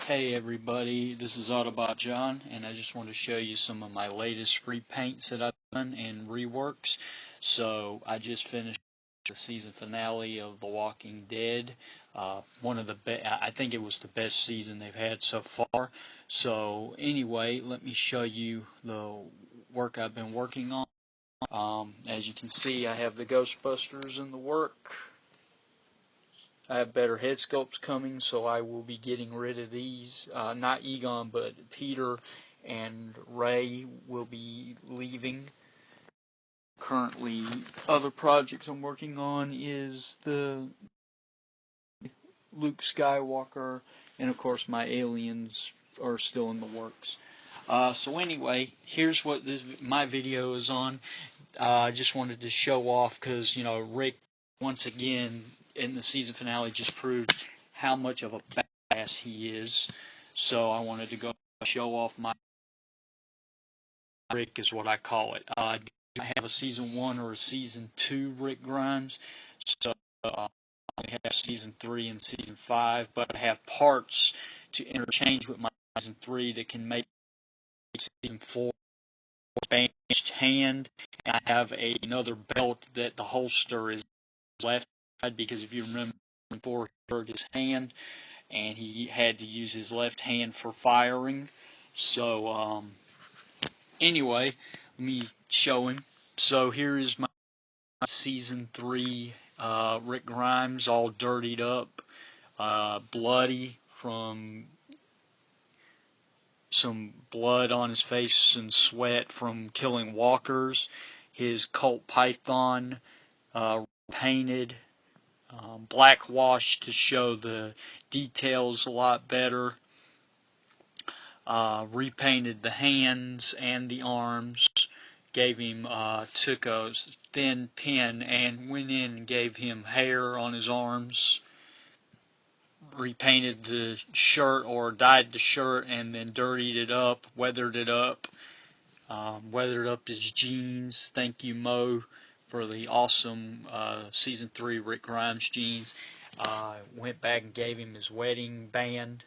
Hey everybody, this is Autobotjohn, and I just want to show you some of my latest repaints that I've done and reworks. So I just finished the season finale of The Walking Dead. One of the I think it was the best season they've had so far. So anyway, let me show you the work I've been working on. As you can see, I have the Ghostbusters in the work. I have better head sculpts coming, so I will be getting rid of these. Not Egon, but Peter and Ray will be leaving. Currently, other projects I'm working on is the Luke Skywalker, and of course my aliens are still in the works. So anyway, here's what my video is on. I just wanted to show off because, Rick, once again, in the season finale just proved how much of a badass he is. So I wanted to go show off my Rick is what I call it. I have a season 1 or a season 2 Rick Grimes. So I have season 3 and season 5, but I have parts to interchange with my season 3 that can make season 4 bandaged hand. And I have another belt that the holster is left side, because if you remember before, he hurt his hand and he had to use his left hand for firing. So anyway, let me show him. So here is my season 3 Rick Grimes, all dirtied up, bloody from some blood on his face and sweat from killing walkers. His Colt Python painted, black wash to show the details a lot better. Repainted the hands and the arms. Gave him, took a thin pen and went in and gave him hair on his arms. Repainted the shirt, or dyed the shirt, and then dirtied it up, weathered up his jeans. Thank you, Mo, for the awesome season 3 Rick Grimes jeans. Went back and gave him his wedding band.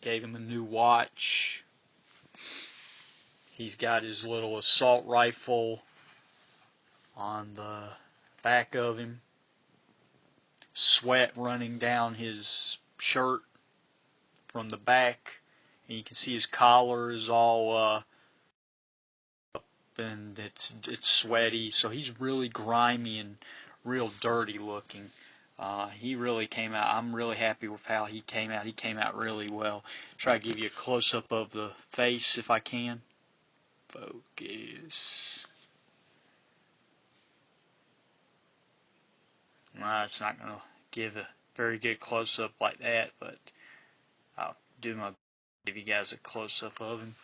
Gave him a new watch. He's got his little assault rifle on the back of him. Sweat running down his shirt from the back. And you can see his collar is all up and it's sweaty. So he's really grimy and real dirty looking. He really came out. I'm really happy with how he came out. He came out really well. Try to give you a close-up of the face if I can. Focus. Well, it's not going to give a very good close-up like that, but I'll do my best to give you guys a close-up of him.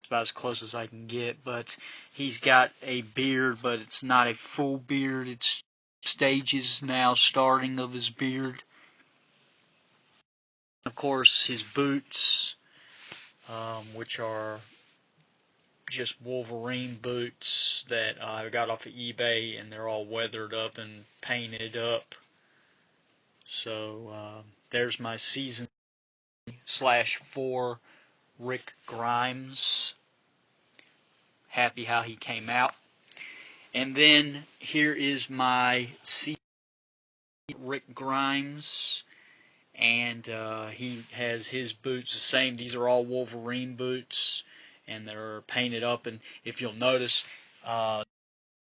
It's about as close as I can get, but he's got a beard, but it's not a full beard. It's stages now starting of his beard. Of course, his boots, which are just Wolverine boots that I got off of eBay, and they're all weathered up and painted up. So there's my season /4 Rick Grimes. Happy how he came out. And then here is my season Rick Grimes. And he has his boots the same. These are all Wolverine boots, and they're painted up. And if you'll notice, a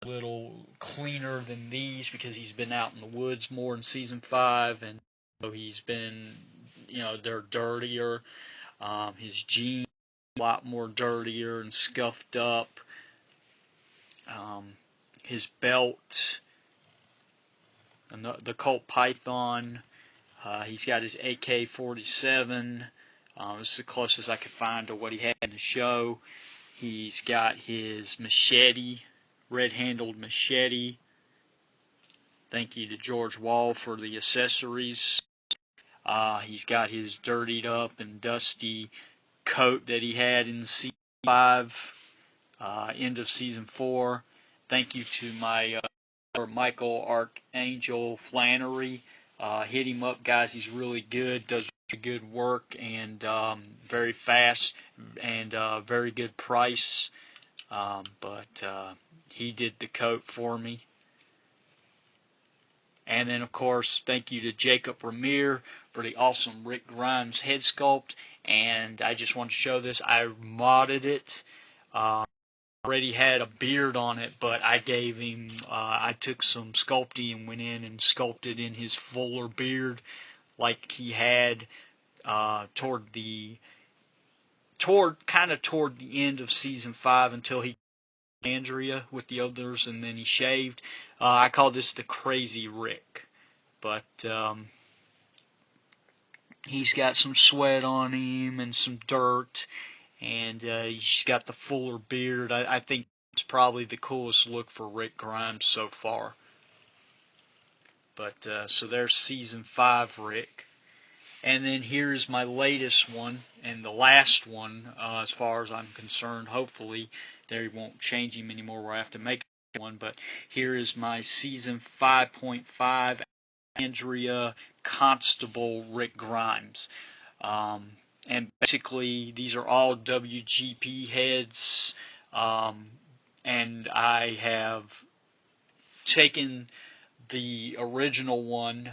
little cleaner than these because he's been out in the woods more in season 5, and so he's been, they're dirtier. His jeans a lot more dirtier and scuffed up. His belt, and the Colt Python. He's got his AK-47. This is the closest I could find to what he had in the show. He's got his machete, red-handled machete. Thank you to George Wall for the accessories. He's got his dirtied up and dusty coat that he had in season 5, end of season 4. Thank you to my Michael Archangel Flannery. Hit him up, guys. He's really good, does good work, and very fast, and very good price. But he did the coat for me. And then, of course, thank you to Jacob Ramir for the awesome Rick Grimes head sculpt. And I just want to show this. I modded it. Already had a beard on it, but I gave him, I took some Sculpey and went in and sculpted in his fuller beard like he had toward the end of season 5 until he Andrea with the others, and then he shaved. I call this the Crazy Rick, but he's got some sweat on him and some dirt, and he's got the fuller beard. I think it's probably the coolest look for Rick Grimes so far. But so there's season 5 Rick. And then here's my latest one, and the last one, as far as I'm concerned. Hopefully they won't change him anymore where I have to make one. But here is my season 5.5 Andrea Constable Rick Grimes. And basically these are all WGP heads, and I have taken the original one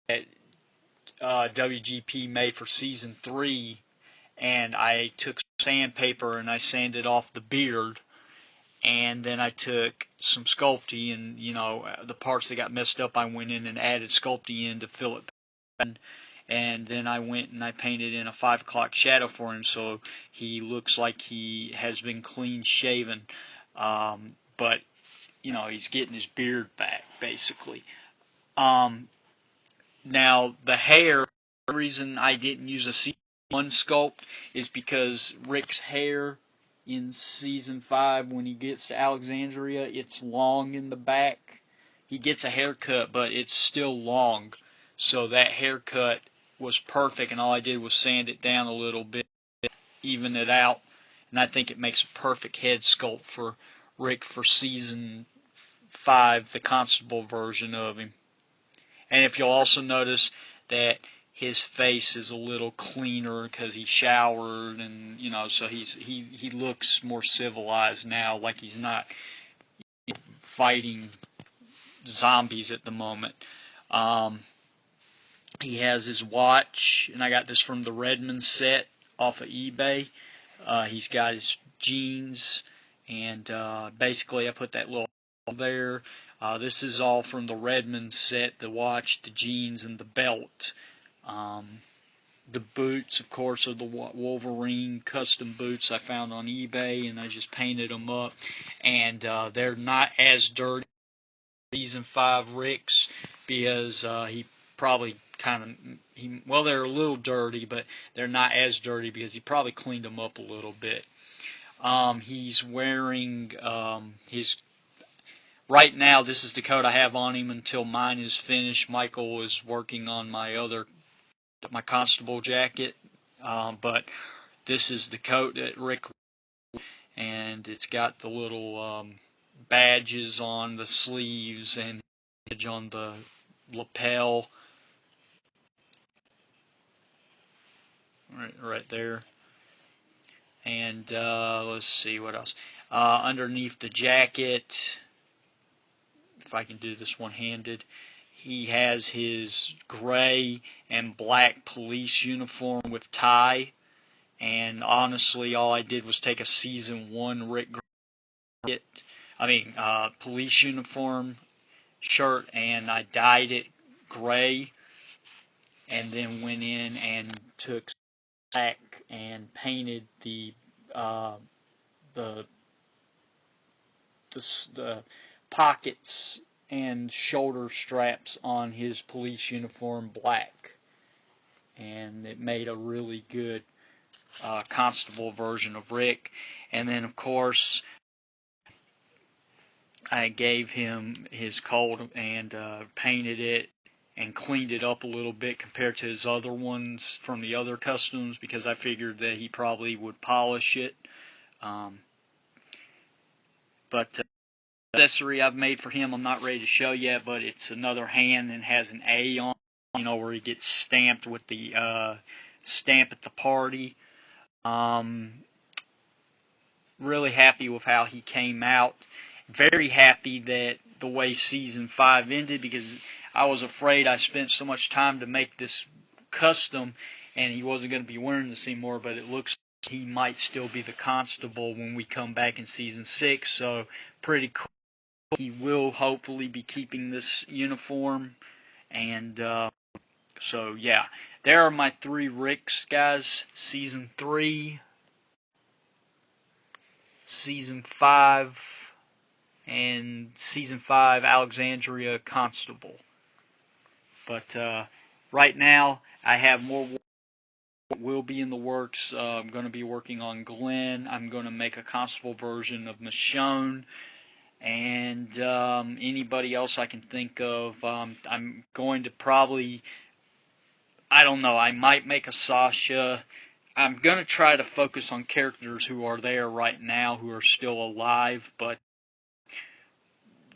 that WGP made for season 3, and I took sandpaper and I sanded off the beard, and then I took some Sculpey, and the parts that got messed up I went in and added Sculpey in to fill it in, and then I went and I painted in a 5 o'clock shadow for him so he looks like he has been clean shaven, but he's getting his beard back basically. Now, the hair, the reason I didn't use a season 1 sculpt is because Rick's hair in season 5, when he gets to Alexandria, it's long in the back. He gets a haircut, but it's still long. So that haircut was perfect, and all I did was sand it down a little bit, even it out, and I think it makes a perfect head sculpt for Rick for season 5, the Constable version of him. And if you'll also notice that his face is a little cleaner because he showered, and so he looks more civilized now, like he's not fighting zombies at the moment. He has his watch, and I got this from the Redmond set off of eBay. He's got his jeans, and basically I put that little there. This is all from the Redmond set, the watch, the jeans, and the belt. The boots, of course, are the Wolverine custom boots I found on eBay, and I just painted them up. And they're not as dirty as season 5 Rick's, because he probably they're a little dirty, but they're not as dirty because he probably cleaned them up a little bit. He's wearing his... Right now, this is the coat I have on him until mine is finished. Michael is working on my Constable jacket, but this is the coat that Rick, and it's got the little badges on the sleeves and badge on the lapel, right there. And let's see what else. Underneath the jacket, if I can do this one-handed, he has his gray and black police uniform with tie. And honestly, all I did was take a season 1 Rick police uniform shirt, and I dyed it gray, and then went in and took black and painted the pockets and shoulder straps on his police uniform black, and it made a really good Constable version of Rick. And then, of course, I gave him his coat and painted it and cleaned it up a little bit compared to his other ones from the other customs, because I figured that he probably would polish it. But accessory I've made for him. I'm not ready to show yet, but it's another hand and has an A on it, you know, where he gets stamped with the stamp at the party. Really happy with how he came out. Very happy that the way season 5 ended, because I was afraid I spent so much time to make this custom and he wasn't going to be wearing this anymore, but it looks like he might still be the constable when we come back in season 6, so pretty cool. He will hopefully be keeping this uniform, and so yeah, there are my 3 Ricks, guys. Season 3, Season 5, and Season 5 Alexandria Constable. But right now, I have more work will be in the works. I'm going to be working on Glenn. I'm going to make a Constable version of Michonne. And anybody else I can think of. I'm going to probably, I don't know, I might make a Sasha. I'm going to try to focus on characters who are there right now, who are still alive, but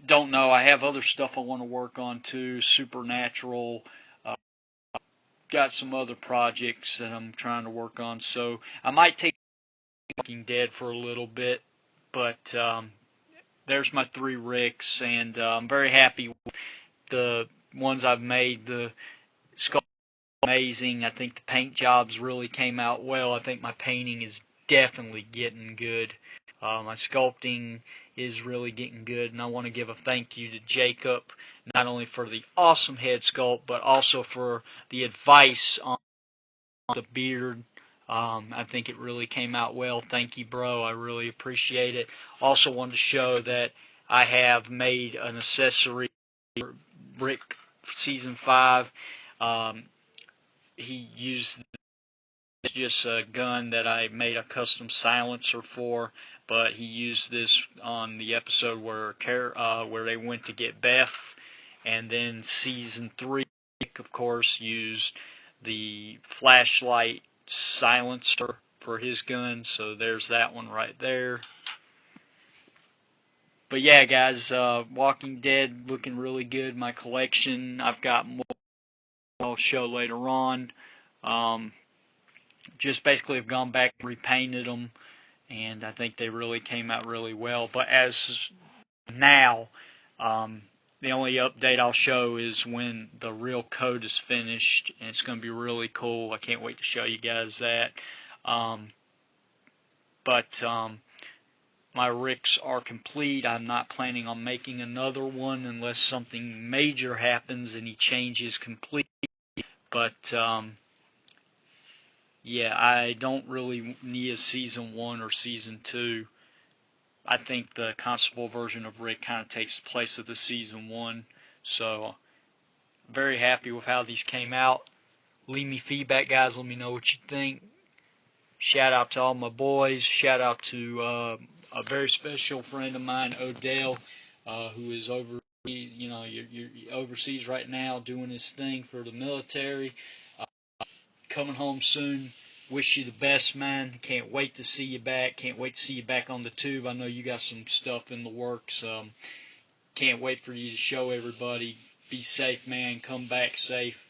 don't know. I have other stuff I want to work on too, Supernatural. Got some other projects that I'm trying to work on, so I might take Walking Dead for a little bit, but there's my 3 Ricks, and I'm very happy with the ones I've made. The sculpt amazing. I think the paint jobs really came out well. I think my painting is definitely getting good. My sculpting is really getting good, and I want to give a thank you to Jacob, not only for the awesome head sculpt, but also for the advice on the beard. I think it really came out well. Thank you, bro. I really appreciate it. Also wanted to show that I have made an accessory for Rick Season 5. He used just a gun that I made a custom silencer for, but he used this on the episode where they went to get Beth, and then Season 3, of course, used the flashlight silencer for his gun, so there's that one right there. But yeah, guys, Walking Dead looking really good. My collection, I've got more I'll show later on. Just basically have gone back and repainted them, and I think they really came out really well. But as now, the only update I'll show is when the real coat is finished, and it's going to be really cool. I can't wait to show you guys that. But my Ricks are complete. I'm not planning on making another one unless something major happens and he changes completely. But yeah, I don't really need a Season 1 or Season 2. I think the Constable version of Rick kind of takes the place of the Season 1. So, very happy with how these came out. Leave me feedback, guys. Let me know what you think. Shout out to all my boys. Shout out to a very special friend of mine, Odell, who is overseas right now doing his thing for the military. Coming home soon. Wish you the best, man. Can't wait to see you back. Can't wait to see you back on the tube. I know you got some stuff in the works. Can't wait for you to show everybody. Be safe, man. Come back safe.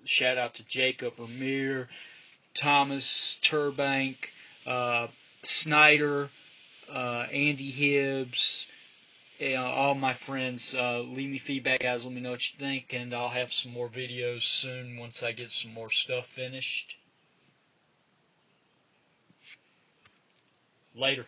Shout out to Jacob, Amir, Thomas, Turbank, Snyder, Andy Hibbs, all my friends. Leave me feedback, guys. Let me know what you think, and I'll have some more videos soon once I get some more stuff finished. Later.